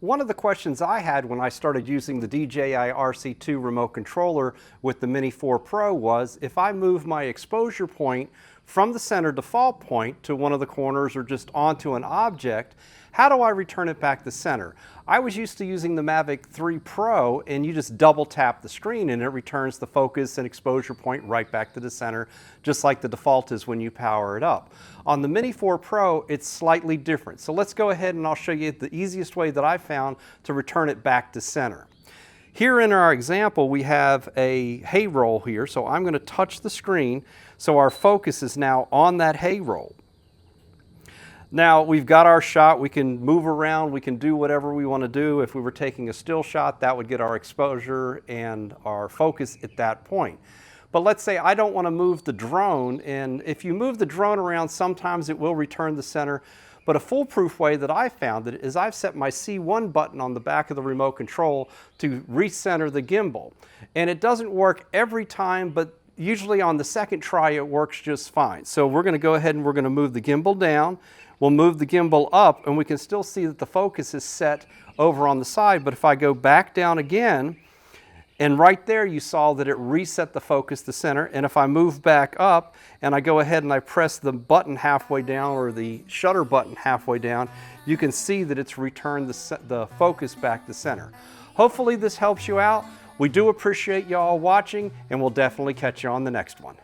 One of the questions I had when I started using the DJI RC2 remote controller with the Mini 4 Pro was, if I move my exposure point from the center default point to one of the corners or just onto an object, how do I return it back to center? I was used to using the Mavic 3 Pro, and you just double tap the screen and it returns the focus and exposure point right back to the center, just like the default is when you power it up. On the Mini 4 Pro, it's slightly different. So let's go ahead and I'll show you the easiest way that I found to return it back to center. Here in our example, we have a hay roll here, so I'm going to touch the screen so our focus is now on that hay roll. Now we've got our shot, we can move around, we can do whatever we want to do. If we were taking a still shot, that would get our exposure and our focus at that point. But let's say I don't want to move the drone, and if you move the drone around, sometimes it will return the center. But a foolproof way that I found it is I've set my C1 button on the back of the remote control to recenter the gimbal. And it doesn't work every time, but usually on the second try it works just fine. So we're going to go ahead and we're going to move the gimbal down. We'll move the gimbal up, and we can still see that the focus is set over on the side. But if I go back down again, and right there you saw that it reset the focus to center. And if I move back up and I go ahead and I press the button halfway down, or the shutter button halfway down, you can see that it's returned the focus back to center. Hopefully this helps you out. We do appreciate you all watching, and we'll definitely catch you on the next one.